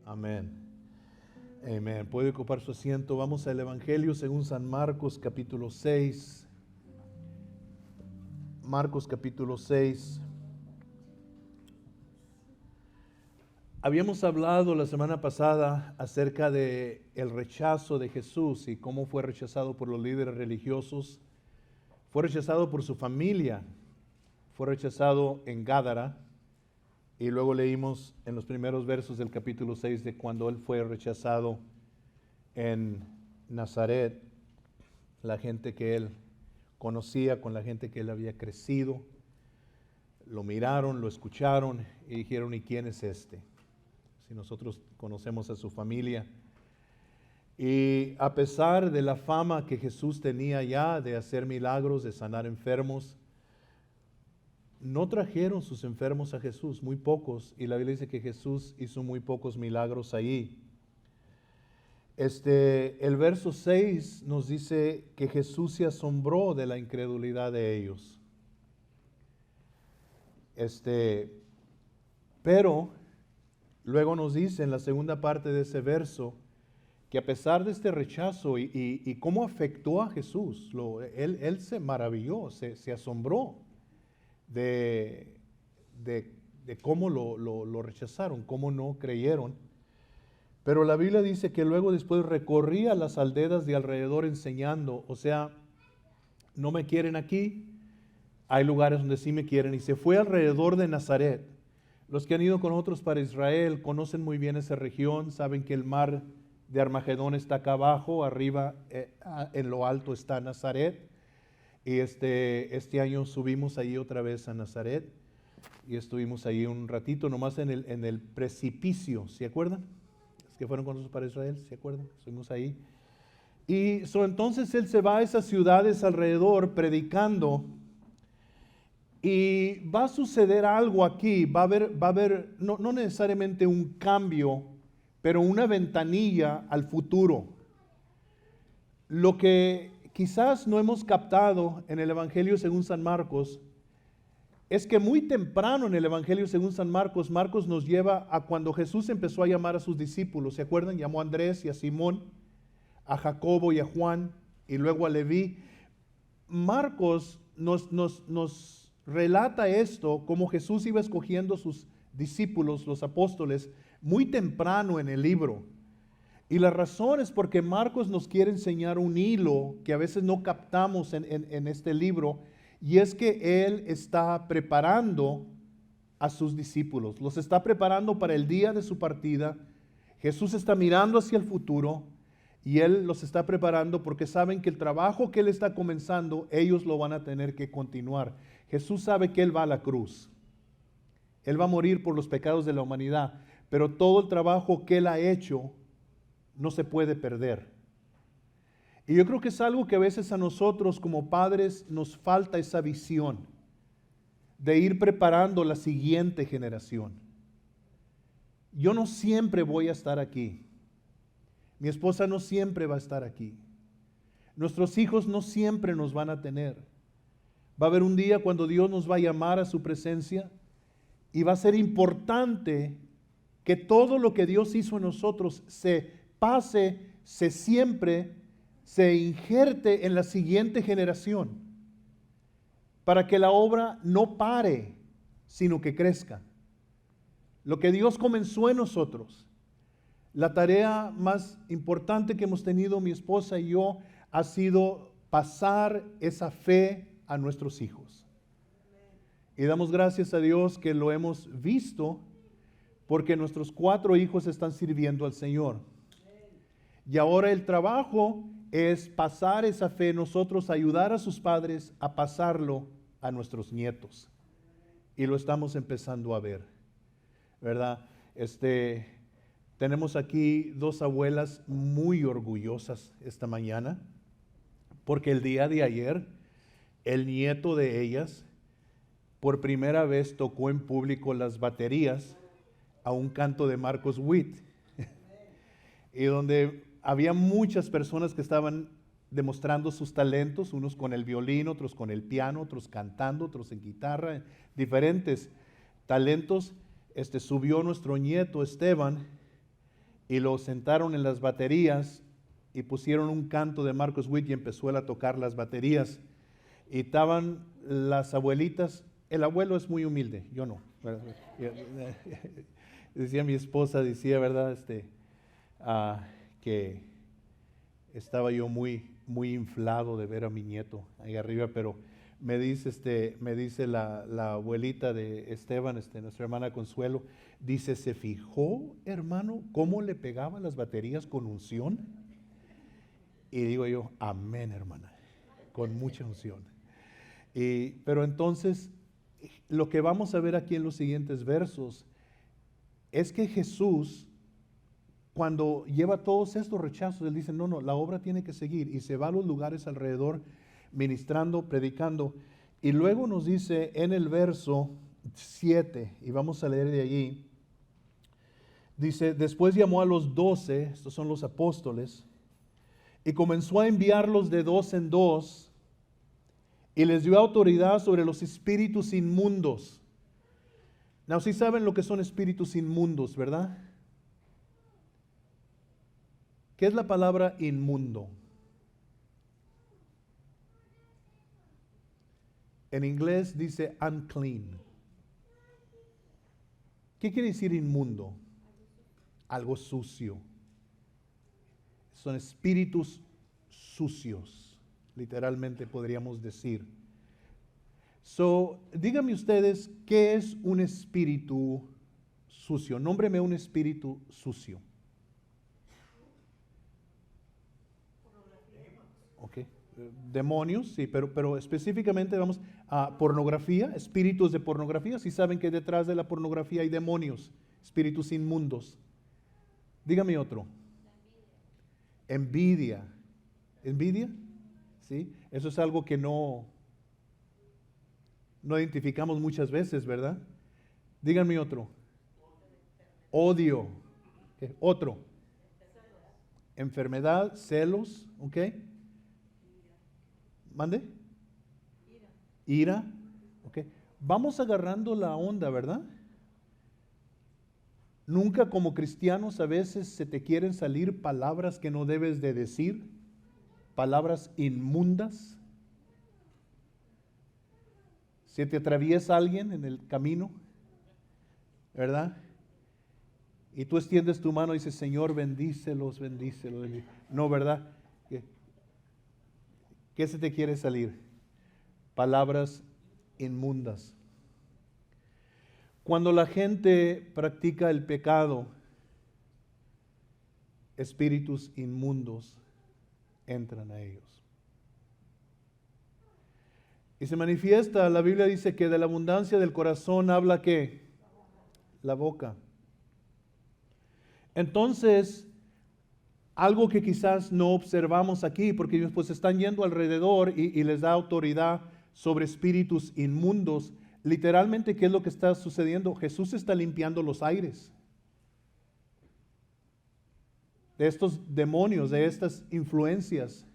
Amén. Amén. Puede ocupar su asiento. Vamos al Evangelio según San Marcos, capítulo 6. Marcos, capítulo 6. Habíamos hablado la semana pasada acerca de el rechazo de Jesús y cómo fue rechazado por los líderes religiosos. Fue rechazado por su familia. Fue rechazado en Gádara. Y luego leímos en los primeros versos del capítulo 6 de cuando él fue rechazado en Nazaret, la gente que él conocía, con la gente que él había crecido, lo miraron, lo escucharon y dijeron, ¿y quién es este? Si nosotros conocemos a su familia. Y a pesar de la fama que Jesús tenía ya de hacer milagros, de sanar enfermos, no trajeron sus enfermos a Jesús, muy pocos, y la Biblia dice que Jesús hizo muy pocos milagros ahí. El verso 6 nos dice que Jesús se asombró de la incredulidad de ellos. Pero luego nos dice en la segunda parte de ese verso que a pesar de este rechazo y cómo afectó a Jesús, él se maravilló, se asombró de cómo lo rechazaron, cómo no creyeron. Pero la Biblia dice que luego después recorría las aldeas de alrededor enseñando, o sea, no me quieren aquí, hay lugares donde sí me quieren, y se fue alrededor de Nazaret. Los que han ido con nosotros para Israel conocen muy bien esa región, saben que el mar de Armagedón está acá abajo, arriba en lo alto está Nazaret. Y este año subimos ahí otra vez a Nazaret y estuvimos ahí un ratito, nomás en el precipicio, ¿se acuerdan? Los que fueron con nosotros para Israel, ¿se acuerdan? Estuvimos ahí. Y entonces él se va a esas ciudades alrededor predicando y va a suceder algo aquí, va a haber no necesariamente un cambio, pero una ventanilla al futuro. Lo que quizás no hemos captado en el Evangelio según San Marcos es que muy temprano en el Evangelio según San Marcos, Marcos nos lleva a cuando Jesús empezó a llamar a sus discípulos. ¿Se acuerdan? Llamó a Andrés y a Simón, a Jacobo y a Juan y luego a Leví. Marcos nos relata esto, como Jesús iba escogiendo sus discípulos, los apóstoles, muy temprano en el libro. Y la razón es porque Marcos nos quiere enseñar un hilo que a veces no captamos en este libro, y es que él está preparando a sus discípulos, los está preparando para el día de su partida. Jesús está mirando hacia el futuro y él los está preparando porque saben que el trabajo que él está comenzando, ellos lo van a tener que continuar. Jesús sabe que él va a la cruz, él va a morir por los pecados de la humanidad, pero todo el trabajo que él ha hecho no se puede perder. Y yo creo que es algo que a veces a nosotros como padres nos falta esa visión de ir preparando la siguiente generación. Yo no siempre voy a estar aquí. Mi esposa no siempre va a estar aquí. Nuestros hijos no siempre nos van a tener. Va a haber un día cuando Dios nos va a llamar a su presencia y va a ser importante que todo lo que Dios hizo en nosotros se pase, se injerte en la siguiente generación para que la obra no pare, sino que crezca. Lo que Dios comenzó en nosotros, la tarea más importante que hemos tenido mi esposa y yo ha sido pasar esa fe a nuestros hijos. Y damos gracias a Dios que lo hemos visto porque nuestros 4 hijos están sirviendo al Señor. Y ahora el trabajo es pasar esa fe, nosotros ayudar a sus padres a pasarlo a nuestros nietos. Y lo estamos empezando a ver, ¿verdad? Tenemos aquí 2 abuelas muy orgullosas esta mañana, porque el día de ayer, el nieto de ellas, por primera vez tocó en público las baterías a un canto de Marcos Witt, y donde había muchas personas que estaban demostrando sus talentos, unos con el violín, otros con el piano, otros cantando, otros en guitarra, diferentes talentos. Subió nuestro nieto Esteban y lo sentaron en las baterías y pusieron un canto de Marcos Witt y empezó él a tocar las baterías. Y estaban las abuelitas, el abuelo es muy humilde, yo no. ¿Verdad? Decía mi esposa, decía, ¿verdad? Que estaba yo muy inflado de ver a mi nieto ahí arriba, pero me dice la abuelita de Esteban, nuestra hermana Consuelo, dice, ¿se fijó, hermano, cómo le pegaba las baterías con unción? Y digo yo, amén, hermana, con mucha unción. Pero entonces, lo que vamos a ver aquí en los siguientes versos es que Jesús, cuando lleva todos estos rechazos, él dice, no, la obra tiene que seguir, y se va a los lugares alrededor ministrando, predicando, y luego nos dice en el verso 7, y vamos a leer de allí, dice, después llamó a los 12, estos son los apóstoles, y comenzó a enviarlos de 2 en 2, y les dio autoridad sobre los espíritus inmundos. Now, sí saben lo que son espíritus inmundos, ¿verdad? ¿Qué es la palabra inmundo? En inglés dice unclean. ¿Qué quiere decir inmundo? Algo sucio. Son espíritus sucios, literalmente podríamos decir. Díganme ustedes, ¿qué es un espíritu sucio? Nómbreme un espíritu sucio. Ok. Demonios, sí, pero específicamente vamos a pornografía, espíritus de pornografía. Si saben que detrás de la pornografía hay demonios, espíritus inmundos. Dígame otro. Envidia. ¿Envidia? ¿Sí? Eso es algo que no identificamos muchas veces, ¿verdad? Díganme otro. Odio. ¿Okay? Otro. Enfermedad, celos, ¿ok? ¿Mande? Ira. ¿Ok? Vamos agarrando la onda, ¿verdad? Nunca como cristianos a veces se te quieren salir palabras que no debes de decir, palabras inmundas. Se te atraviesa alguien en el camino, ¿verdad? Y tú extiendes tu mano y dices, Señor, bendícelos, bendícelos. No, ¿verdad? ¿Qué se te quiere salir? Palabras inmundas. Cuando la gente practica el pecado, espíritus inmundos entran a ellos. Y se manifiesta, la Biblia dice que de la abundancia del corazón habla ¿qué? La boca. Entonces, algo que quizás no observamos aquí, porque ellos pues están yendo alrededor y les da autoridad sobre espíritus inmundos. Literalmente, ¿qué es lo que está sucediendo? Jesús está limpiando los aires de estos demonios, de estas influencias.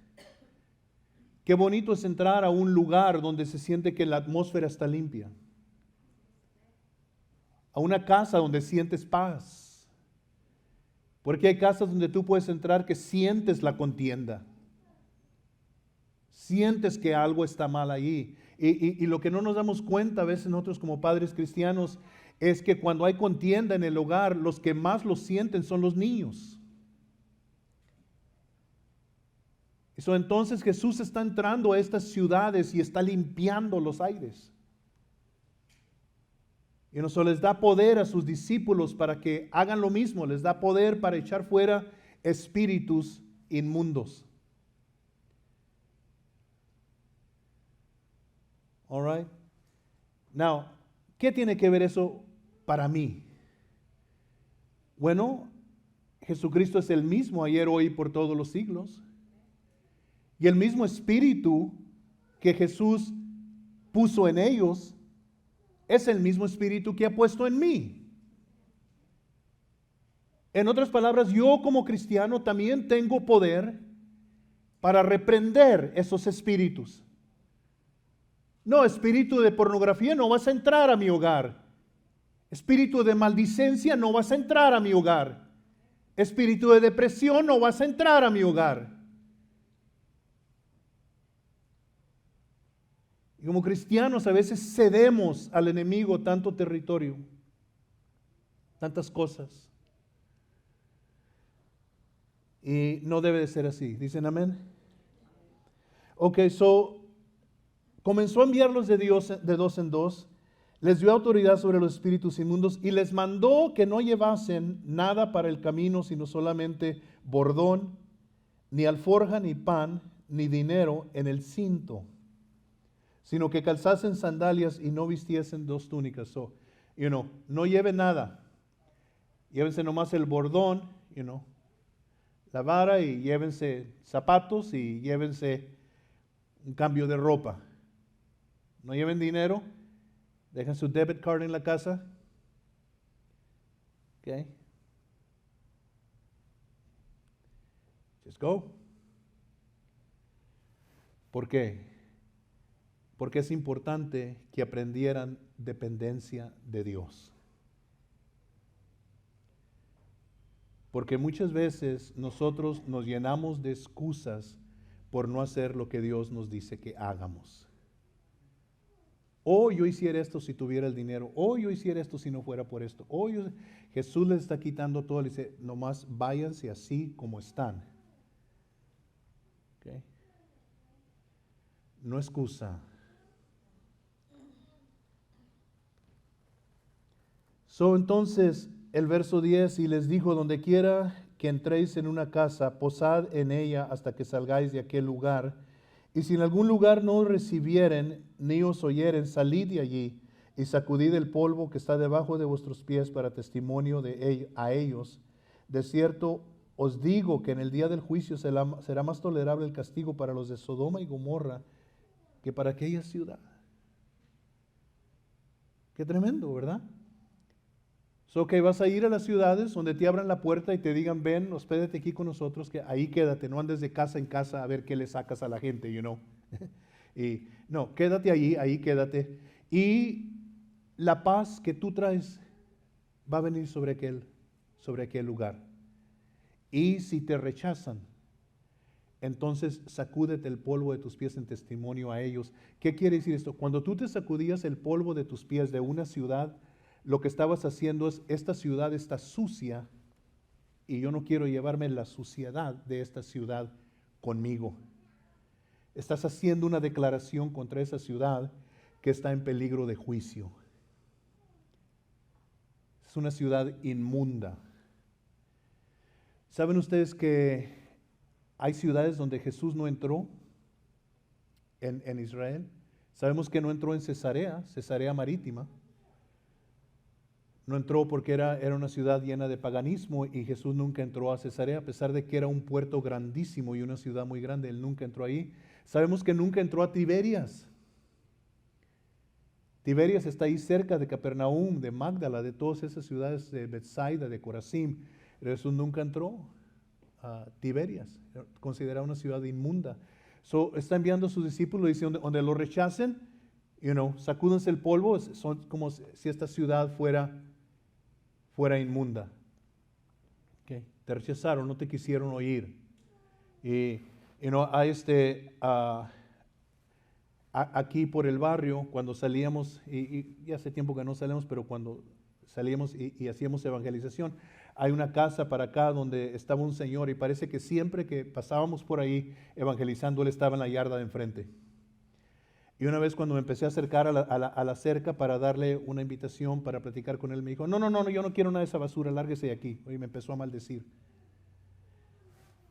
Qué bonito es entrar a un lugar donde se siente que la atmósfera está limpia. A una casa donde sientes paz. Porque hay casas donde tú puedes entrar que sientes la contienda. Sientes que algo está mal allí. Y lo que no nos damos cuenta a veces nosotros como padres cristianos es que cuando hay contienda en el hogar, los que más lo sienten son los niños. Entonces Jesús está entrando a estas ciudades y está limpiando los aires. Y no solo les da poder a sus discípulos para que hagan lo mismo, les da poder para echar fuera espíritus inmundos. All right. Now, ¿qué tiene que ver eso para mí? Bueno, Jesucristo es el mismo ayer, hoy y por todos los siglos. Y el mismo espíritu que Jesús puso en ellos es el mismo espíritu que ha puesto en mí. En otras palabras, yo como cristiano también tengo poder para reprender esos espíritus. No, espíritu de pornografía, no vas a entrar a mi hogar. Espíritu de maldicencia, no vas a entrar a mi hogar. espíritu de depresión, no vas a entrar a mi hogar. Y como cristianos a veces cedemos al enemigo tanto territorio, tantas cosas. Y no debe de ser así. ¿Dicen amén? Ok, comenzó a enviarlos de Dios de dos en dos, les dio autoridad sobre los espíritus inmundos y les mandó que no llevasen nada para el camino, sino solamente bordón, ni alforja, ni pan, ni dinero en el cinto, sino que calzasen sandalias y no vistiesen dos túnicas. No lleven nada. Llévense nomás el bordón, la vara, y llévense zapatos y llévense un cambio de ropa. No lleven dinero. Dejen su debit card en la casa. Okay. Just go. ¿Por qué? Porque es importante que aprendieran dependencia de Dios. Porque muchas veces nosotros nos llenamos de excusas por no hacer lo que Dios nos dice que hagamos. Yo hiciera esto si tuviera el dinero. Yo hiciera esto si no fuera por esto. Jesús les está quitando todo. Le dice, nomás váyanse así como están. Okay. No excusa. Entonces, el verso 10, y les dijo, donde quiera que entréis en una casa, posad en ella hasta que salgáis de aquel lugar. Y si en algún lugar no os recibieren, ni os oyeren, salid de allí y sacudid el polvo que está debajo de vuestros pies para testimonio a ellos. De cierto os digo que en el día del juicio será más tolerable el castigo para los de Sodoma y Gomorra que para aquella ciudad. Qué tremendo, ¿verdad? Que vas a ir a las ciudades donde te abran la puerta y te digan, ven, hospédate aquí con nosotros, que ahí quédate, no andes de casa en casa a ver qué le sacas a la gente, Y no, quédate ahí quédate. Y la paz que tú traes va a venir sobre aquel lugar. Y si te rechazan, entonces sacúdete el polvo de tus pies en testimonio a ellos. ¿Qué quiere decir esto? Cuando tú te sacudías el polvo de tus pies de una ciudad, lo que estabas haciendo es, esta ciudad está sucia y yo no quiero llevarme la suciedad de esta ciudad conmigo. Estás haciendo una declaración contra esa ciudad que está en peligro de juicio. Es una ciudad inmunda. ¿Saben ustedes que hay ciudades donde Jesús no entró en Israel? Sabemos que no entró en Cesarea Marítima. No entró porque era una ciudad llena de paganismo y Jesús nunca entró a Cesarea, a pesar de que era un puerto grandísimo y una ciudad muy grande, Él nunca entró ahí. Sabemos que nunca entró a Tiberias. Tiberias está ahí cerca de Capernaum, de Magdala, de todas esas ciudades de Bethsaida, de Corazim. Jesús nunca entró a Tiberias, considerada una ciudad inmunda. Está enviando a sus discípulos, dice, donde lo rechacen, sacúdense el polvo, son como si esta ciudad fuera inmunda. Okay. Te rechazaron, no te quisieron oír. Y aquí por el barrio, cuando salíamos, y hace tiempo que no salimos, pero cuando salíamos y hacíamos evangelización, hay una casa para acá donde estaba un señor y parece que siempre que pasábamos por ahí evangelizando, él estaba en la yarda de enfrente. Y una vez cuando me empecé a acercar a la cerca para darle una invitación para platicar con él, me dijo, no, yo no quiero nada de esa basura, lárguese de aquí. Y me empezó a maldecir.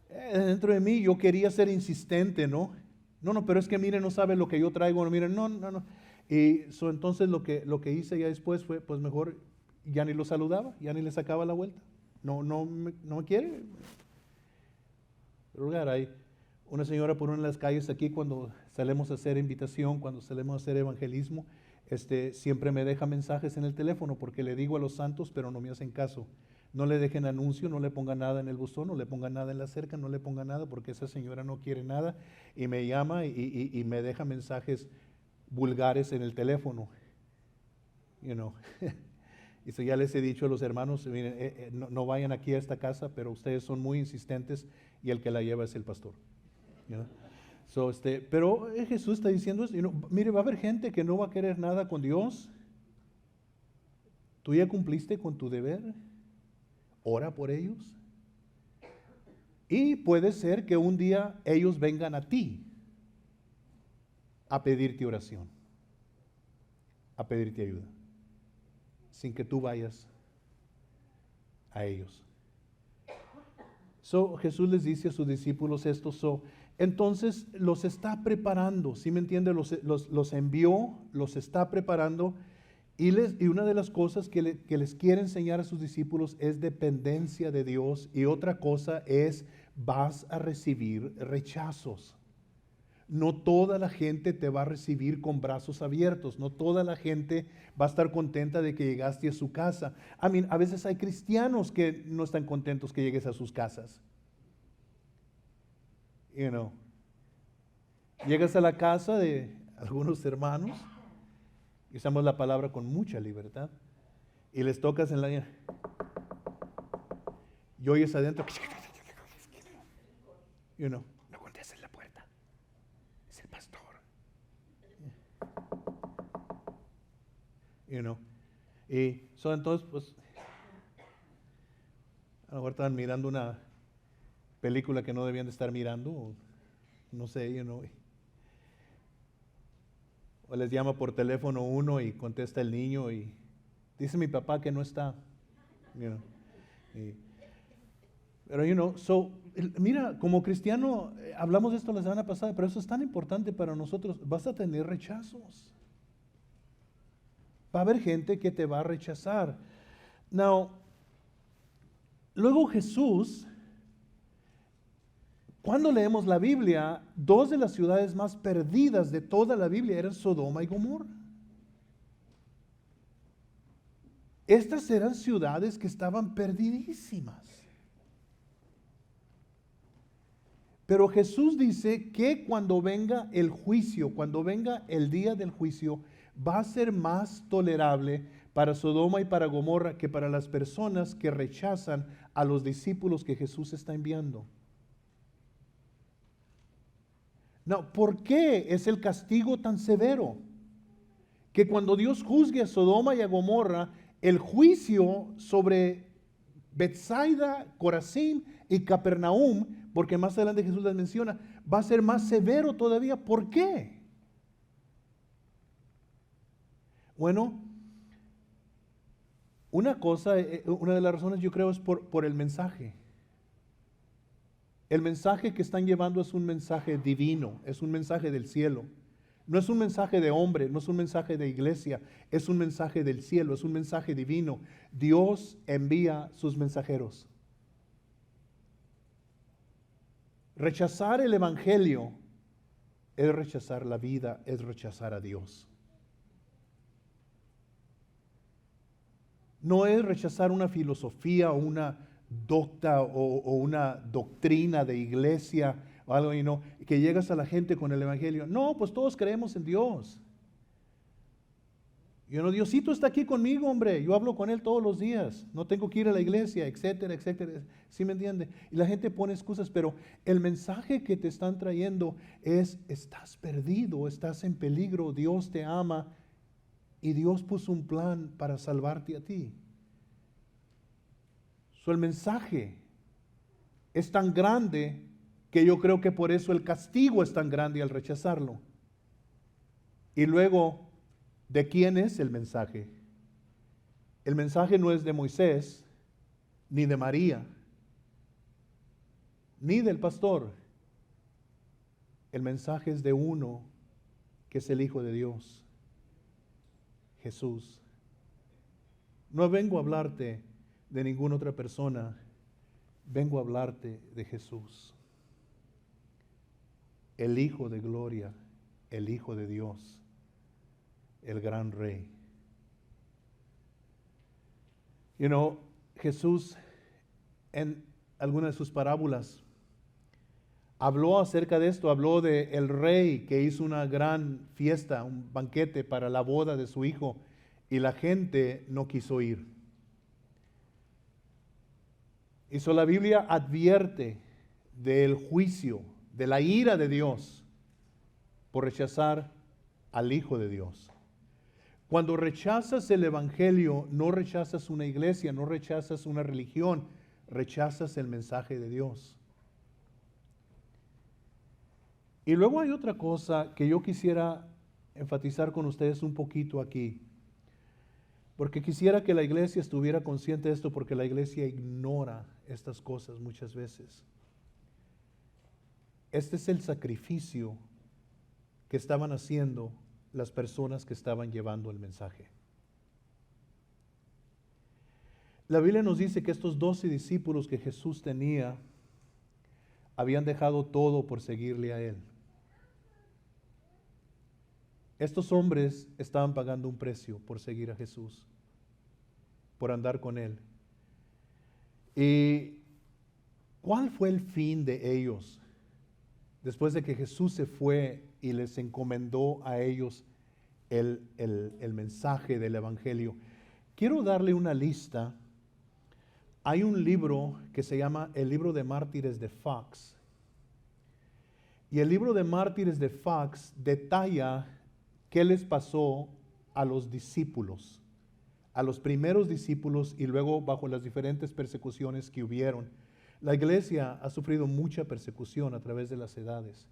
Dentro de mí yo quería ser insistente, ¿no? No, pero es que mire, no sabe lo que yo traigo, miren, no. Y entonces lo que hice ya después fue, pues mejor ya ni lo saludaba, ya ni le sacaba la vuelta. No me quiere. Lugar hay una señora por una de las calles aquí cuando salimos a hacer invitación, cuando salimos a hacer evangelismo, siempre me deja mensajes en el teléfono porque le digo a los santos, pero no me hacen caso. No le dejen anuncio, no le pongan nada en el buzón, no le pongan nada en la cerca, no le pongan nada porque esa señora no quiere nada y me llama y me deja mensajes vulgares en el teléfono. Dice, ya les he dicho a los hermanos, miren, no vayan aquí a esta casa, pero ustedes son muy insistentes y el que la lleva es el pastor. You know? Pero Jesús está diciendo, mire, va a haber gente que no va a querer nada con Dios. ¿Tú ya cumpliste con tu deber? Ora por ellos. Y puede ser que un día ellos vengan a ti a pedirte oración, a pedirte ayuda, sin que tú vayas a ellos. Jesús les dice a sus discípulos esto, entonces los está preparando, ¿sí me entiende? Los envió, los está preparando, y una de las cosas que les quiere enseñar a sus discípulos es dependencia de Dios, y otra cosa es, vas a recibir rechazos. No toda la gente te va a recibir con brazos abiertos. No toda la gente va a estar contenta de que llegaste a su casa. A veces hay cristianos que no están contentos que llegues a sus casas. Llegas a la casa de algunos hermanos, y usamos la palabra con mucha libertad, y les tocas en la... y oyes adentro... no contestes la puerta. Es el pastor. Y entonces, pues, a lo mejor estaban mirando una película que no debían de estar mirando, o no sé, o les llama por teléfono uno y contesta el niño y dice mi papá que no está. Pero, mira, como cristiano, hablamos de esto la semana pasada, pero eso es tan importante para nosotros. Vas a tener rechazos. Va a haber gente que te va a rechazar. Luego Jesús, cuando leemos la Biblia, dos de las ciudades más perdidas de toda la Biblia eran Sodoma y Gomorra. Estas eran ciudades que estaban perdidísimas. Pero Jesús dice que cuando venga el juicio, cuando venga el día del juicio, va a ser más tolerable para Sodoma y para Gomorra que para las personas que rechazan a los discípulos que Jesús está enviando. ¿Por qué es el castigo tan severo? Que cuando Dios juzgue a Sodoma y a Gomorra, el juicio sobre Betsaida, Corazín y Capernaum, porque más adelante Jesús las menciona, va a ser más severo todavía. ¿Por qué? Bueno, una de las razones yo creo es por el mensaje. El mensaje que están llevando es un mensaje divino, es un mensaje del cielo. No es un mensaje de hombre, no es un mensaje de iglesia, es un mensaje del cielo, es un mensaje divino. Dios envía sus mensajeros. Rechazar el evangelio es rechazar la vida, es rechazar a Dios. No es rechazar una filosofía o una docta o una doctrina de iglesia o algo, que llegas a la gente con el evangelio. No, pues todos creemos en Dios. Diosito está aquí conmigo, hombre. Yo hablo con Él todos los días. No tengo que ir a la iglesia, etcétera, etcétera. ¿Sí me entiende? Y la gente pone excusas, pero el mensaje que te están trayendo es: estás perdido, estás en peligro, Dios te ama y Dios puso un plan para salvarte a ti. El mensaje es tan grande que yo creo que por eso el castigo es tan grande al rechazarlo. Y luego, ¿de quién es el mensaje? El mensaje no es de Moisés, ni de María, ni del pastor. El mensaje es de uno que es el Hijo de Dios, Jesús. No vengo a hablarte de ninguna otra persona, vengo a hablarte de Jesús, el Hijo de gloria, el Hijo de Dios, el gran Rey. Jesús en alguna de sus parábolas habló acerca de esto, habló de el rey que hizo una gran fiesta, un banquete para la boda de su hijo, y la gente no quiso ir. Y so la Biblia advierte del juicio, de la ira de Dios por rechazar al Hijo de Dios. Cuando rechazas el Evangelio, no rechazas una iglesia, no rechazas una religión, rechazas el mensaje de Dios. Y luego hay otra cosa que yo quisiera enfatizar con ustedes un poquito aquí, porque quisiera que la iglesia estuviera consciente de esto, porque la iglesia ignora estas cosas muchas veces. Este es el sacrificio que estaban haciendo las personas que estaban llevando el mensaje. La Biblia nos dice que estos 12 discípulos que Jesús tenía habían dejado todo por seguirle a Él. Estos hombres estaban pagando un precio por seguir a Jesús, por andar con Él. ¿Y cuál fue el fin de ellos? Después de que Jesús se fue y les encomendó a ellos el mensaje del Evangelio. Quiero darle una lista. Hay un libro que se llama El Libro de Mártires de Fox. Y el Libro de Mártires de Fox detalla qué les pasó a los discípulos, a los primeros discípulos y luego bajo las diferentes persecuciones que hubieron. La iglesia ha sufrido mucha persecución a través de las edades.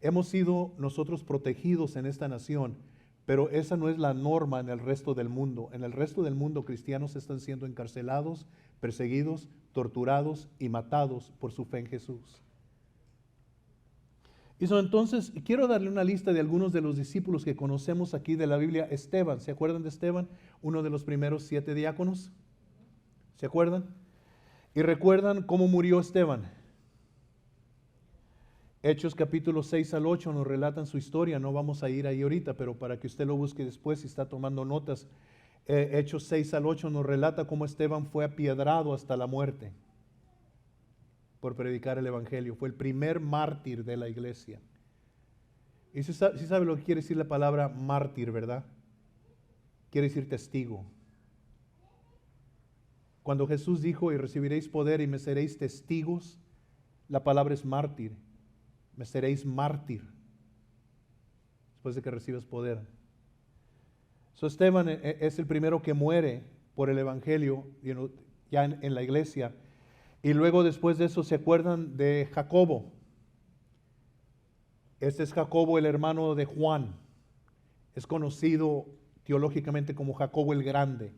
Hemos sido nosotros protegidos en esta nación, pero esa no es la norma en el resto del mundo. En el resto del mundo, cristianos están siendo encarcelados, perseguidos, torturados y matados por su fe en Jesús. Y entonces, quiero darle una lista de algunos de los discípulos que conocemos aquí de la Biblia. Esteban, ¿se acuerdan de Esteban? Uno de los primeros 7 diáconos. ¿Se acuerdan? ¿Y recuerdan cómo murió Esteban? Hechos capítulo 6 al 8 nos relatan su historia. No vamos a ir ahí ahorita, pero para que usted lo busque después si está tomando notas. Hechos 6 al 8 nos relata cómo Esteban fue apiedrado hasta la muerte por predicar el Evangelio. Fue el primer mártir de la iglesia. Y si sabe lo que quiere decir la palabra mártir, ¿verdad? Quiere decir testigo. Cuando Jesús dijo, y recibiréis poder y me seréis testigos, la palabra es mártir. Me seréis mártir después de que recibas poder. Esteban es el primero que muere por el Evangelio ya en la iglesia. Y luego después de eso se acuerdan de Jacobo. Este es Jacobo, el hermano de Juan. Es conocido teológicamente como Jacobo el Grande.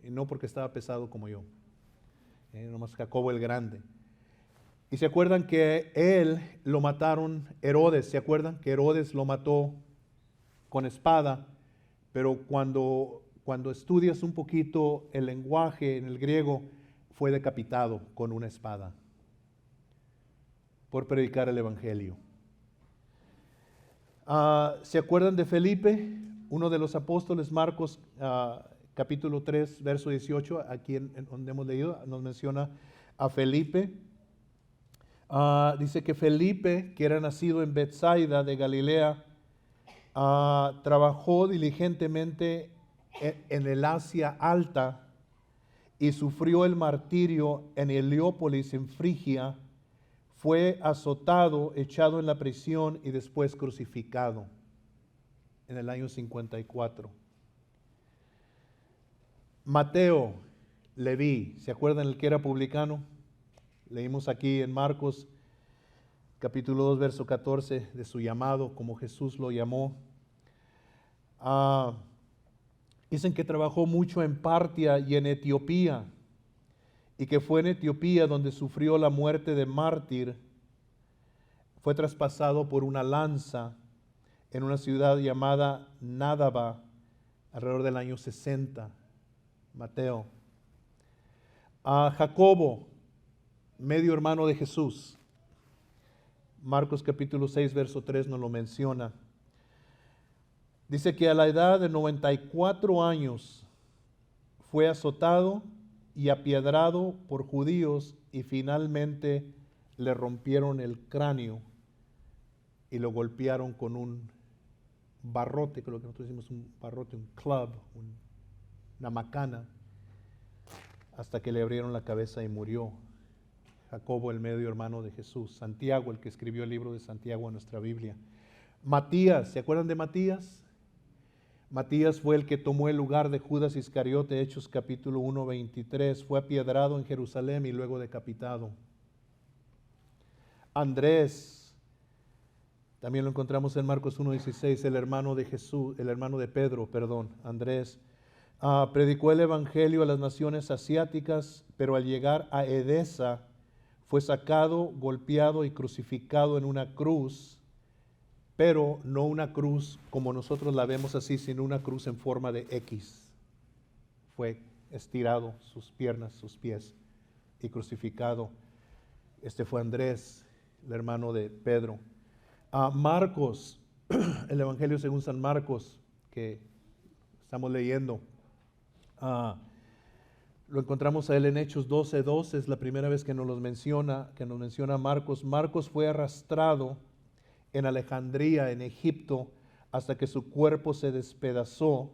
Y no porque estaba pesado como yo. Nomás Jacobo el Grande. Y se acuerdan que él lo mataron Herodes. ¿Se acuerdan que Herodes lo mató con espada? Pero cuando estudias un poquito el lenguaje en el griego, fue decapitado con una espada por predicar el Evangelio. ¿Se acuerdan de Felipe? Uno de los apóstoles, Marcos capítulo 3, verso 18, aquí en donde hemos leído, nos menciona a Felipe. Dice que Felipe, que era nacido en Betsaida de Galilea, trabajó diligentemente en el Asia Alta y sufrió el martirio en Heliópolis, en Frigia. Fue azotado, echado en la prisión y después crucificado en el año 54. Mateo, Leví, ¿se acuerdan el que era publicano? Leímos aquí en Marcos capítulo 2, verso 14, de su llamado, como Jesús lo llamó. Dicen que trabajó mucho en Partia y en Etiopía, y que fue en Etiopía donde sufrió la muerte de mártir. Fue traspasado por una lanza en una ciudad llamada Nádaba, alrededor del año 60. Mateo. Jacobo, medio hermano de Jesús. Marcos capítulo 6, verso 3 nos lo menciona. Dice que a la edad de 94 años fue azotado y apiedrado por judíos y finalmente le rompieron el cráneo y lo golpearon con un barrote, creo que nosotros decimos un barrote, un club, una macana. hasta que le abrieron la cabeza y murió. Jacobo, el medio hermano de Jesús. Santiago, el que escribió el libro de Santiago en nuestra Biblia. Matías, ¿se acuerdan de Matías? Matías fue el que tomó el lugar de Judas Iscariote, Hechos capítulo 1, 23. Fue apiedrado en Jerusalén y luego decapitado. Andrés, también lo encontramos en Marcos 1:16, el hermano de Jesús, el hermano de Pedro, perdón, Andrés. Predicó el evangelio a las naciones asiáticas, pero al llegar a Edesa fue sacado, golpeado y crucificado en una cruz, pero no una cruz como nosotros la vemos así, sino una cruz en forma de X. Fue estirado sus piernas, sus pies y crucificado. Este fue Andrés, el hermano de Pedro. Marcos, el Evangelio según San Marcos, que estamos leyendo, lo encontramos a él en Hechos 12:2, es la primera vez que nos menciona Marcos. Marcos fue arrastrado en Alejandría, en Egipto, hasta que su cuerpo se despedazó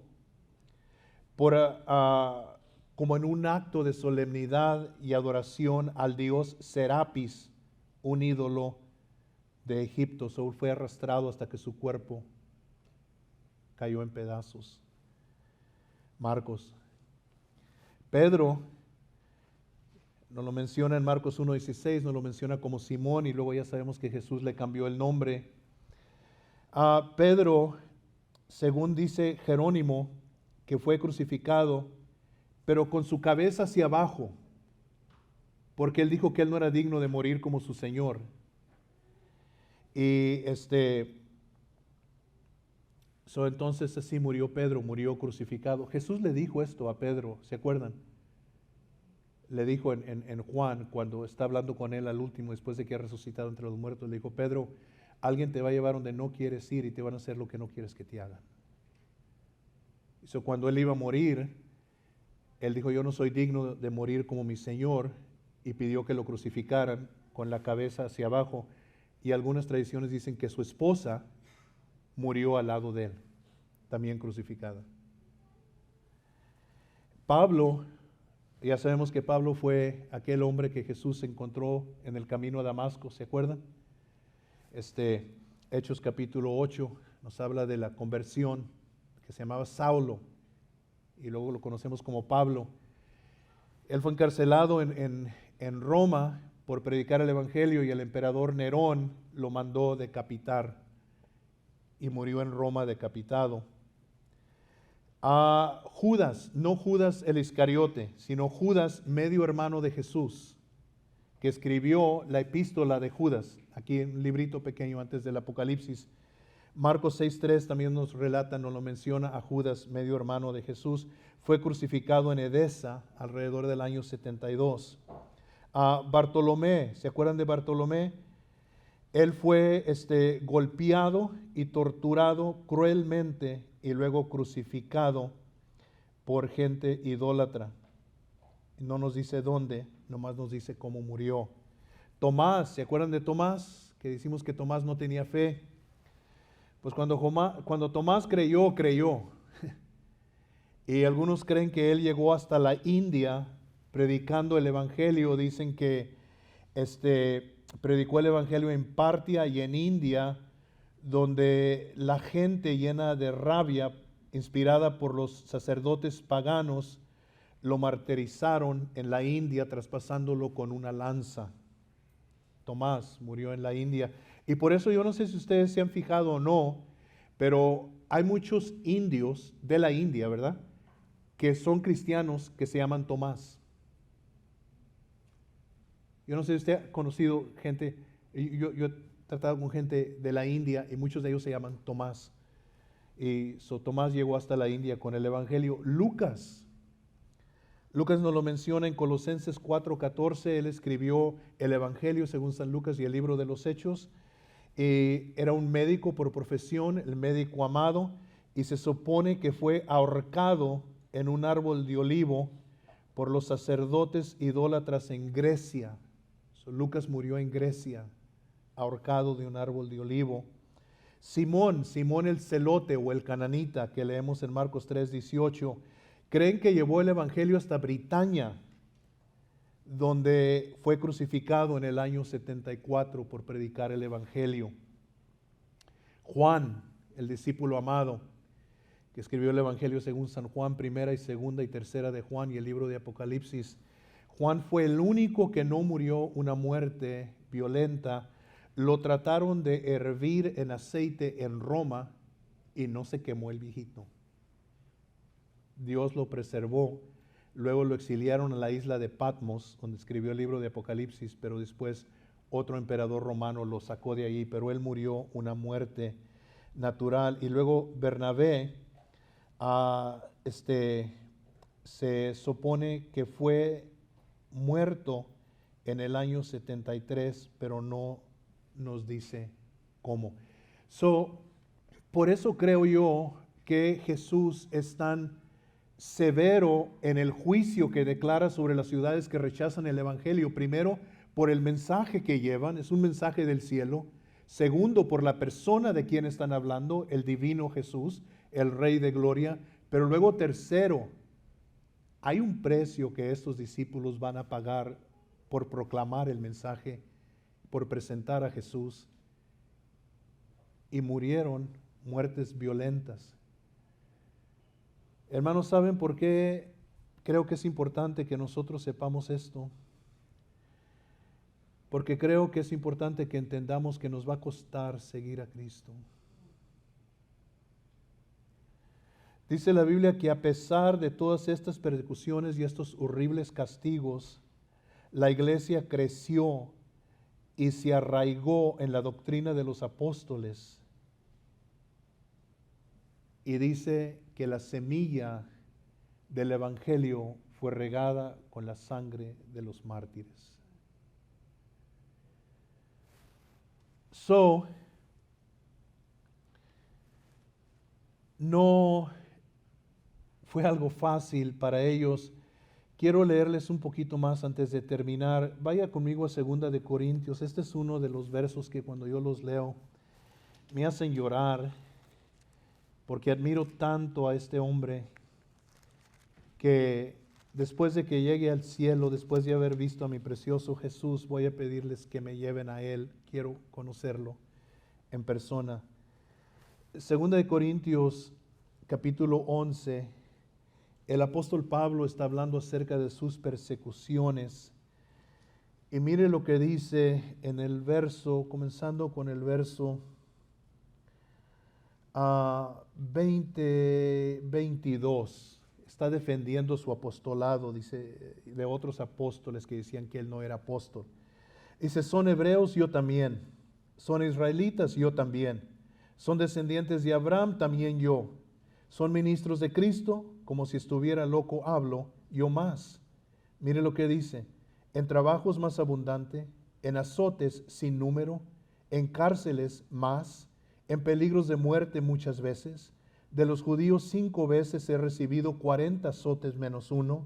como en un acto de solemnidad y adoración al dios Serapis, un ídolo de Egipto. Saúl fue arrastrado hasta que su cuerpo cayó en pedazos. Marcos. Pedro nos lo menciona en Marcos 1:16, nos lo menciona como Simón y luego ya sabemos que Jesús le cambió el nombre. Pedro, según dice Jerónimo, que fue crucificado, pero con su cabeza hacia abajo, porque él dijo que él no era digno de morir como su Señor. Y entonces así murió Pedro, murió crucificado. Jesús le dijo esto a Pedro, ¿se acuerdan? Le dijo en Juan, cuando está hablando con él al último, después de que ha resucitado entre los muertos, le dijo: Pedro, alguien te va a llevar donde no quieres ir y te van a hacer lo que no quieres que te hagan. Cuando él iba a morir, él dijo: yo no soy digno de morir como mi Señor, y pidió que lo crucificaran con la cabeza hacia abajo. Y algunas tradiciones dicen que su esposa murió al lado de él, también crucificada. Pablo, ya sabemos que Pablo fue aquel hombre que Jesús encontró en el camino a Damasco, ¿se acuerdan? Hechos capítulo 8 nos habla de la conversión, que se llamaba Saulo, y luego lo conocemos como Pablo. Él fue encarcelado en Roma por predicar el evangelio, y el emperador Nerón lo mandó decapitar y murió en Roma decapitado. Judas, no Judas el Iscariote, sino Judas, medio hermano de Jesús, que escribió la epístola de Judas, aquí en un librito pequeño antes del Apocalipsis. Marcos 6:3 también nos relata, nos lo menciona a Judas, medio hermano de Jesús. Fue crucificado en Edesa alrededor del año 72. Bartolomé, ¿se acuerdan de Bartolomé? Él fue golpeado y torturado cruelmente y luego crucificado por gente idólatra. No nos dice dónde, nomás nos dice cómo murió. Tomás, ¿se acuerdan de Tomás? Que decimos que Tomás no tenía fe. Pues cuando Tomás creyó. Y algunos creen que él llegó hasta la India predicando el evangelio. Dicen que predicó el evangelio en Partia y en India, donde la gente llena de rabia, inspirada por los sacerdotes paganos, lo martirizaron en la India, traspasándolo con una lanza. Tomás murió en la India. Y por eso yo no sé si ustedes se han fijado o no, pero hay muchos indios de la India, ¿verdad?, que son cristianos que se llaman Tomás. Yo no sé si usted ha conocido gente, yo he tratado con gente de la India y muchos de ellos se llaman Tomás. Y Tomás llegó hasta la India con el evangelio. Lucas nos lo menciona en Colosenses 4:14. Él escribió el evangelio según San Lucas y el libro de los Hechos. Era un médico por profesión, el médico amado, y se supone que fue ahorcado en un árbol de olivo por los sacerdotes idólatras en Grecia. Lucas murió en Grecia, ahorcado de un árbol de olivo. Simón el celote o el cananita, que leemos en Marcos 3:18, creen que llevó el evangelio hasta Britania, donde fue crucificado en el año 74 por predicar el Evangelio. Juan, el discípulo amado, que escribió el Evangelio según San Juan, primera y segunda y tercera de Juan y el libro de Apocalipsis. Juan fue el único que no murió una muerte violenta. Lo trataron de hervir en aceite en Roma y no se quemó el viejito. Dios lo preservó. Luego lo exiliaron a la isla de Patmos, donde escribió el libro de Apocalipsis, pero después otro emperador romano lo sacó de allí, pero él murió una muerte natural. Y luego Bernabé, se supone que fue muerto en el año 73, pero no nos dice cómo. Por eso creo yo que Jesús es tan severo en el juicio que declara sobre las ciudades que rechazan el Evangelio. Primero, por el mensaje que llevan, es un mensaje del cielo. Segundo, por la persona de quien están hablando, el divino Jesús, el Rey de Gloria. Pero luego tercero, hay un precio que estos discípulos van a pagar por proclamar el mensaje, por presentar a Jesús. Y murieron muertes violentas. Hermanos, ¿saben por qué creo que es importante que nosotros sepamos esto? Porque creo que es importante que entendamos que nos va a costar seguir a Cristo. Dice la Biblia que a pesar de todas estas persecuciones y estos horribles castigos, la iglesia creció y se arraigó en la doctrina de los apóstoles. Y dice que la semilla del Evangelio fue regada con la sangre de los mártires. No fue algo fácil para ellos. Quiero leerles un poquito más antes de terminar. Vaya conmigo a 2 de Corintios. Este es uno de los versos que cuando yo los leo me hacen llorar, porque admiro tanto a este hombre que después de que llegue al cielo, después de haber visto a mi precioso Jesús, voy a pedirles que me lleven a Él. Quiero conocerlo en persona. 2 de Corintios, capítulo 11, el apóstol Pablo está hablando acerca de sus persecuciones. Y mire lo que dice en el verso, comenzando con el verso 22. Está defendiendo su apostolado, dice, de otros apóstoles que decían que él no era apóstol. Dice, son hebreos, yo también. Son israelitas, yo también. Son descendientes de Abraham, también yo. Son ministros de Cristo, como si estuviera loco hablo, yo más. Mire lo que dice, en trabajos más abundante, en azotes sin número, en cárceles más, en peligros de muerte muchas veces. De los judíos 5 veces he recibido 40 azotes menos 1.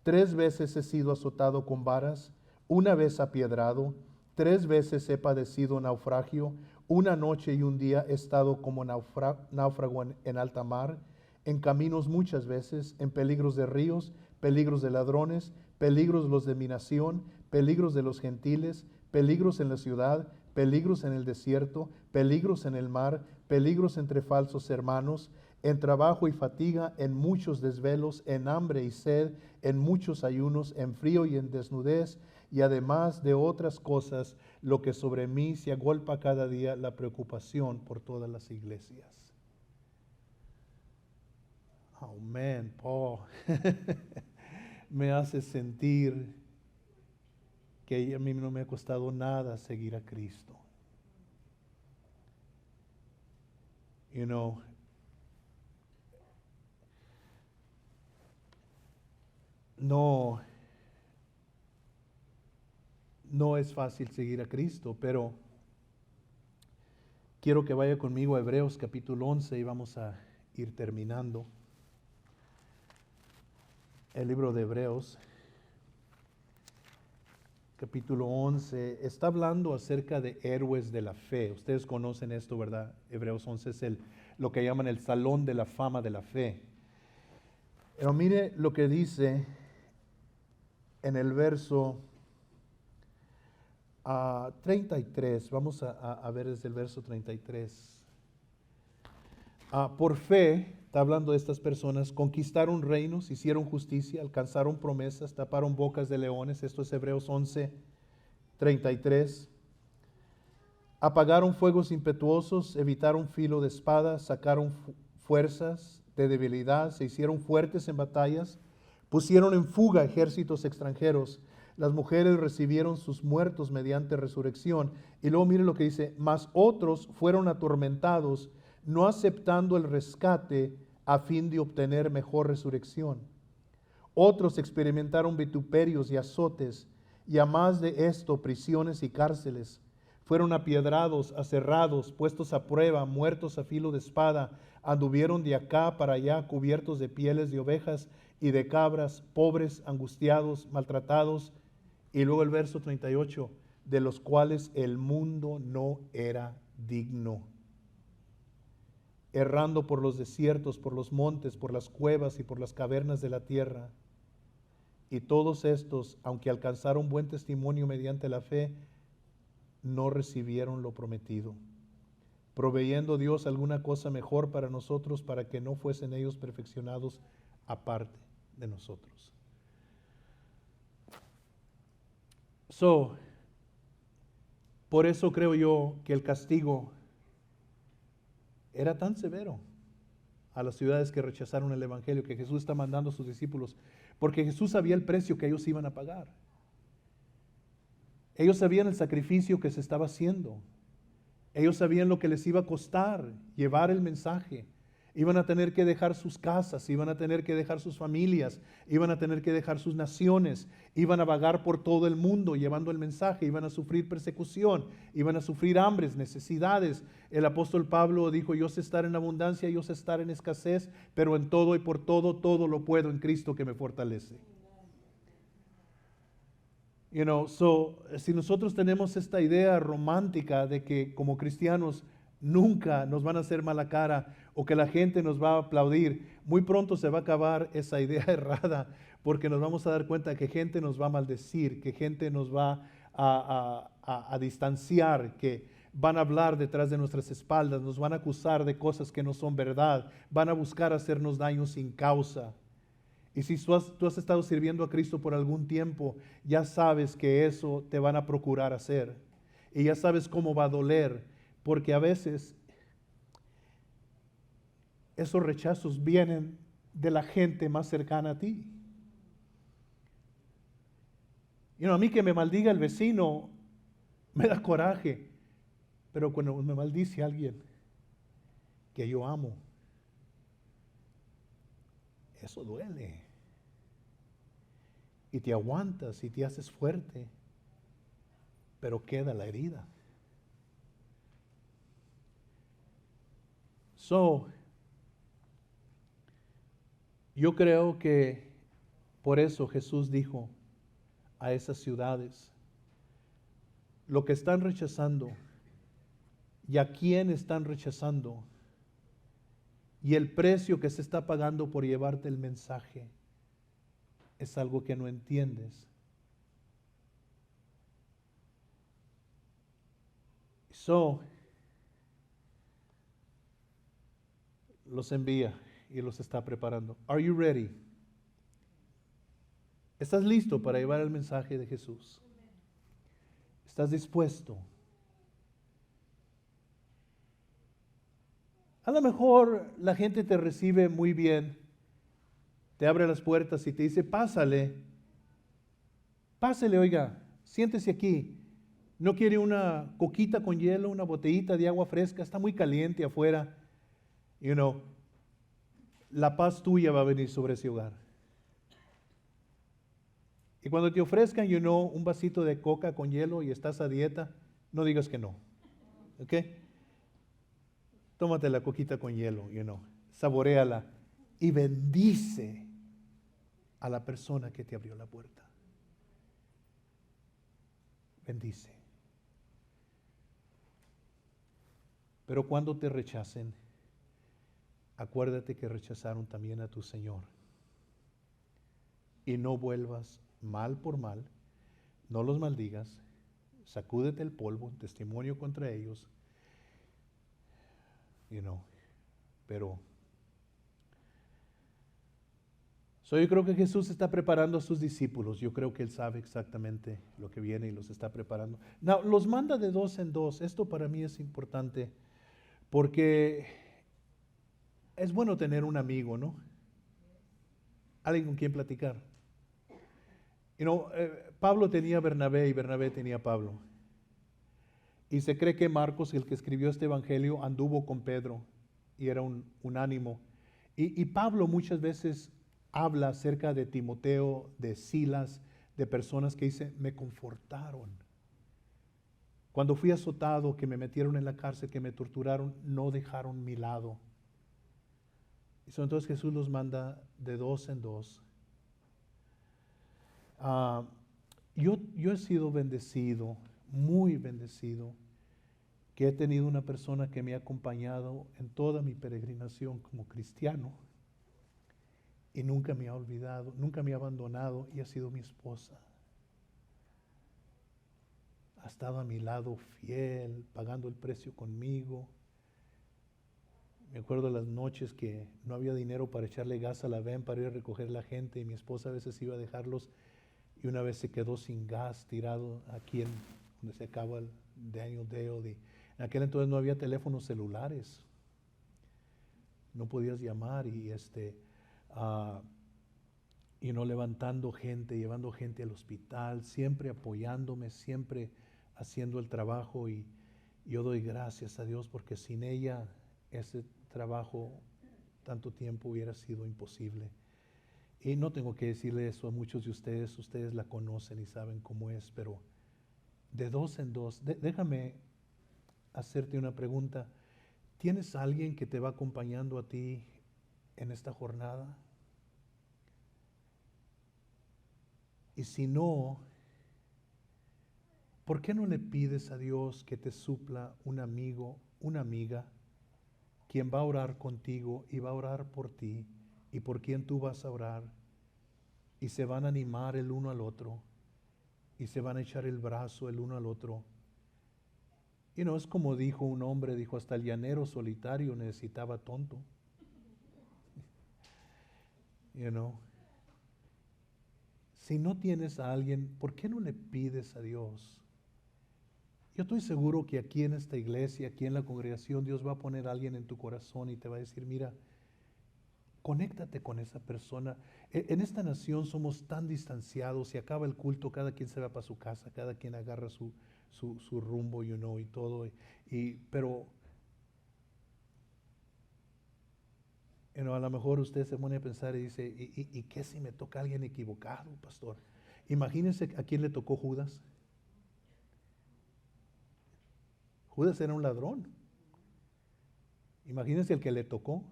3 veces he sido azotado con varas, 1 vez apiedrado, 3 veces he padecido naufragio, 1 noche y 1 día he estado como náufrago en alta mar, en caminos muchas veces, en peligros de ríos, peligros de ladrones, peligros los de mi nación, peligros de los gentiles, peligros en la ciudad, peligros en el desierto, peligros en el mar, peligros entre falsos hermanos, en trabajo y fatiga, en muchos desvelos, en hambre y sed, en muchos ayunos, en frío y en desnudez, y además de otras cosas, lo que sobre mí se agolpa cada día, la preocupación por todas las iglesias. Oh, man, Paul me hace sentir que a mí no me ha costado nada seguir a Cristo. No es fácil seguir a Cristo, pero quiero que vaya conmigo a Hebreos capítulo 11 y vamos a ir terminando. El libro de Hebreos, capítulo 11, está hablando acerca de héroes de la fe. Ustedes conocen esto, ¿verdad? Hebreos 11 es lo que llaman el salón de la fama de la fe. Pero mire lo que dice en el verso 33. Vamos a ver desde el verso 33. Por fe, está hablando de estas personas, conquistaron reinos, hicieron justicia, alcanzaron promesas, taparon bocas de leones. Esto es Hebreos 11:33. Apagaron fuegos impetuosos, evitaron filo de espada, sacaron fuerzas de debilidad, se hicieron fuertes en batallas, pusieron en fuga ejércitos extranjeros. Las mujeres recibieron sus muertos mediante resurrección. Y luego mire lo que dice, mas otros fueron atormentados, no aceptando el rescate a fin de obtener mejor resurrección. Otros experimentaron vituperios y azotes, y a más de esto, prisiones y cárceles. Fueron apiedrados, aserrados, puestos a prueba, muertos a filo de espada. Anduvieron de acá para allá cubiertos de pieles de ovejas y de cabras, pobres, angustiados, maltratados. Y luego el verso 38, de los cuales el mundo no era digno. Errando por los desiertos, por los montes, por las cuevas y por las cavernas de la tierra. Y todos estos, aunque alcanzaron buen testimonio mediante la fe, no recibieron lo prometido, proveyendo Dios alguna cosa mejor para nosotros, para que no fuesen ellos perfeccionados aparte de nosotros. Por eso creo yo que el castigo era tan severo a las ciudades que rechazaron el Evangelio, que Jesús está mandando a sus discípulos, porque Jesús sabía el precio que ellos iban a pagar. Ellos sabían el sacrificio que se estaba haciendo. Ellos sabían lo que les iba a costar llevar el mensaje. Iban a tener que dejar sus casas, iban a tener que dejar sus familias, iban a tener que dejar sus naciones, iban a vagar por todo el mundo llevando el mensaje, iban a sufrir persecución, iban a sufrir hambres, necesidades. El apóstol Pablo dijo, yo sé estar en abundancia, yo sé estar en escasez, pero en todo y por todo, todo lo puedo en Cristo que me fortalece. Si nosotros tenemos esta idea romántica de que como cristianos nunca nos van a hacer mala cara o que la gente nos va a aplaudir, muy pronto se va a acabar esa idea errada, porque nos vamos a dar cuenta que gente nos va a maldecir, que gente nos va a distanciar, que van a hablar detrás de nuestras espaldas, nos van a acusar de cosas que no son verdad, van a buscar hacernos daño sin causa. Y si tú has estado sirviendo a Cristo por algún tiempo, ya sabes que eso te van a procurar hacer. Y ya sabes cómo va a doler, porque a veces esos rechazos vienen de la gente más cercana a ti. A mí que me maldiga el vecino me da coraje, pero cuando me maldice alguien que yo amo, eso duele. Y te aguantas y te haces fuerte, pero queda la herida. Yo creo que por eso Jesús dijo a esas ciudades, lo que están rechazando y a quién están rechazando y el precio que se está pagando por llevarte el mensaje es algo que no entiendes. Los envía y los está preparando. Are you ready? ¿Estás listo para llevar el mensaje de Jesús? ¿Estás dispuesto? A lo mejor la gente te recibe muy bien, te abre las puertas y te dice, pásale, oiga, siéntese aquí. ¿No quiere una coquita con hielo, una botellita de agua fresca? Está muy caliente afuera. La paz tuya va a venir sobre ese hogar. Y cuando te ofrezcan, un vasito de coca con hielo y estás a dieta, no digas que no. ¿Ok? Tómate la coquita con hielo, saboréala y bendice a la persona que te abrió la puerta. Bendice. Pero cuando te rechacen, acuérdate que rechazaron también a tu Señor. Y no vuelvas mal por mal, no los maldigas, sacúdete el polvo, testimonio contra ellos, pero yo creo que Jesús está preparando a sus discípulos. Yo creo que Él sabe exactamente lo que viene y los está preparando. No, los manda de dos en dos. Esto para mí es importante porque es bueno tener un amigo, ¿no? Alguien con quien platicar. Pablo tenía a Bernabé y Bernabé tenía a Pablo. Y se cree que Marcos, el que escribió este evangelio, anduvo con Pedro y era un ánimo. Y Pablo muchas veces habla acerca de Timoteo, de Silas, de personas que dicen, me confortaron. Cuando fui azotado, que me metieron en la cárcel, que me torturaron, no dejaron mi lado. Y entonces Jesús los manda de dos en dos. Yo he sido bendecido, muy bendecido, que he tenido una persona que me ha acompañado en toda mi peregrinación como cristiano y nunca me ha olvidado, nunca me ha abandonado y ha sido mi esposa. Ha estado a mi lado fiel, pagando el precio conmigo. Me acuerdo las noches que no había dinero para echarle gas a la van para ir a recoger la gente y mi esposa a veces iba a dejarlos y una vez se quedó sin gas tirado aquí donde se acaba el Daniel Dale. En aquel entonces no había teléfonos celulares, no podías llamar y levantando gente, llevando gente al hospital, siempre apoyándome, siempre haciendo el trabajo y yo doy gracias a Dios porque sin ella ese trabajo tanto tiempo hubiera sido imposible. Y no tengo que decirle eso a muchos de ustedes la conocen y saben cómo es, pero de dos en dos, déjame hacerte una pregunta. ¿Tienes alguien que te va acompañando a ti en esta jornada? Y si no, ¿por qué no le pides a Dios que te supla un amigo, una amiga, quien va a orar contigo y va a orar por ti y por quien tú vas a orar? Y se van a animar el uno al otro y se van a echar el brazo el uno al otro. Y no es como dijo un hombre, dijo, hasta el llanero solitario necesitaba tonto. Si no tienes a alguien, ¿por qué no le pides a Dios? Yo estoy seguro que aquí en esta iglesia, aquí en la congregación, Dios va a poner a alguien en tu corazón y te va a decir, mira, conéctate con esa persona. En esta nación somos tan distanciados, si acaba el culto, cada quien se va para su casa, cada quien agarra su rumbo, y todo. Pero a lo mejor usted se pone a pensar y dice, ¿y qué si me toca alguien equivocado, pastor? Imagínense a quién le tocó Judas. Judas era un ladrón. Imagínense el que le tocó.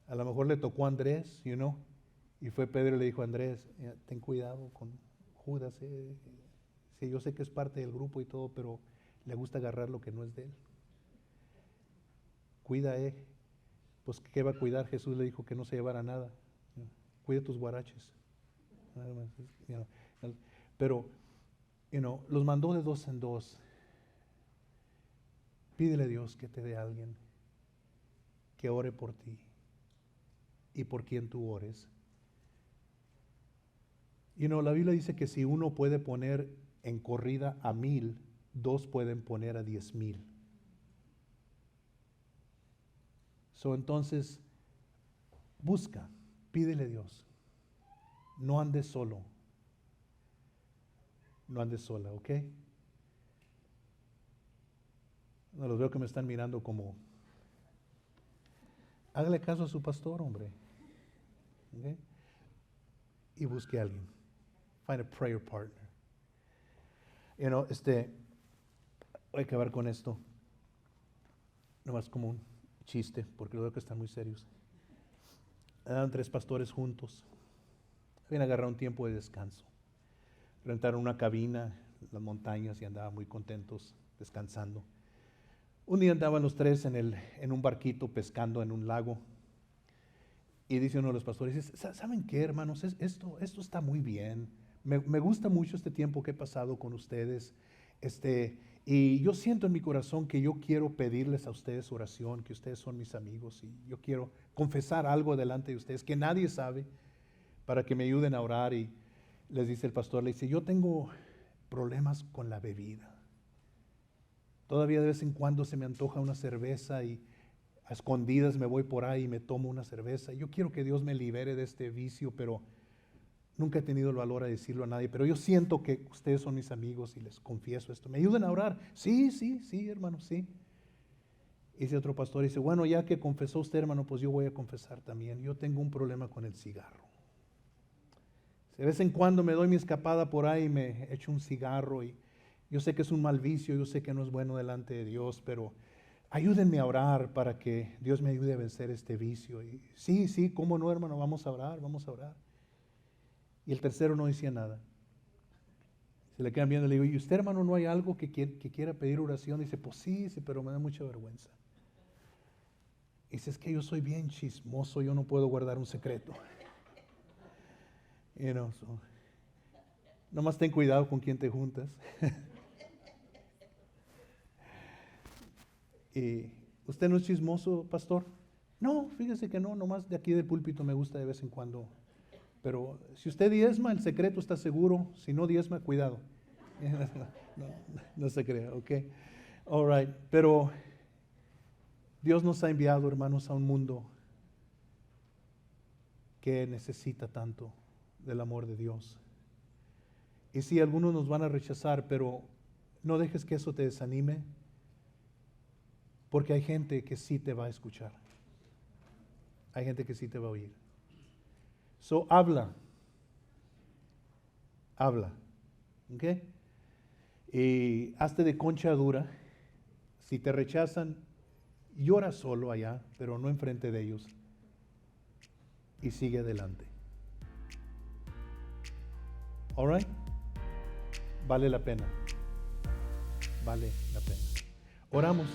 A lo mejor le tocó a Andrés, y fue Pedro y le dijo a Andrés, ten cuidado con Judas. Sí, yo sé que es parte del grupo y todo, pero le gusta agarrar lo que no es de él. Cuida, Pues, ¿qué va a cuidar? Jesús le dijo que no se llevara nada. Cuida tus guaraches. Pero, los mandó de dos en dos. Pídele a Dios que te dé a alguien que ore por ti y por quien tú ores. La Biblia dice que si uno puede poner en corrida a 1,000, dos pueden poner a 10,000. Entonces, busca, pídele a Dios. No andes solo. No andes sola, ¿ok? No, los veo que me están mirando como, hágale caso a su pastor, hombre. ¿Okay? Y busque a alguien. Find a prayer partner. Voy a acabar con esto. Nomás como un chiste, porque veo que están muy serios. Eran 3 pastores juntos. Habían agarrado un tiempo de descanso. Rentaron una cabina en las montañas y andaban muy contentos descansando. Un día andaban los 3 en un barquito pescando en un lago. Y dice uno de los pastores, dice, ¿saben qué, hermanos? Esto está muy bien. Me gusta mucho este tiempo que he pasado con ustedes. Y yo siento en mi corazón que yo quiero pedirles a ustedes oración, que ustedes son mis amigos y yo quiero confesar algo delante de ustedes que nadie sabe para que me ayuden a orar. Y les dice el pastor, le dice, yo tengo problemas con la bebida. Todavía de vez en cuando se me antoja una cerveza y a escondidas me voy por ahí y me tomo una cerveza. Yo quiero que Dios me libere de este vicio, pero nunca he tenido el valor a decirlo a nadie. Pero yo siento que ustedes son mis amigos y les confieso esto. ¿Me ayudan a orar? Sí, hermano, sí. Y dice otro pastor, dice, bueno, ya que confesó usted, hermano, pues yo voy a confesar también. Yo tengo un problema con el cigarro. De vez en cuando me doy mi escapada por ahí y me echo un cigarro y yo sé que es un mal vicio, yo sé que no es bueno delante de Dios, pero ayúdenme a orar para que Dios me ayude a vencer este vicio. Y sí, cómo no, hermano, vamos a orar, vamos a orar. Y el tercero no decía nada. Se le quedan viendo y le digo, ¿y usted, hermano, no hay algo que quiera pedir oración? Dice, pues sí, pero me da mucha vergüenza. Dice, es que yo soy bien chismoso, yo no puedo guardar un secreto. Nomás ten cuidado con quién te juntas. ¿Y usted no es chismoso, pastor? No, fíjese que no, nomás de aquí del púlpito me gusta de vez en cuando. Pero si usted diezma, el secreto está seguro. Si no diezma, cuidado. No se crea, ok. All right. Pero Dios nos ha enviado, hermanos, a un mundo que necesita tanto del amor de Dios. Y sí, algunos nos van a rechazar, pero no dejes que eso te desanime, porque hay gente que sí te va a escuchar. Hay gente que sí te va a oír. So, habla, ¿ok? Y hazte de concha dura. Si te rechazan, llora solo allá, pero no enfrente de ellos. Y sigue adelante. All right? Vale la pena. Vale la pena. Oramos.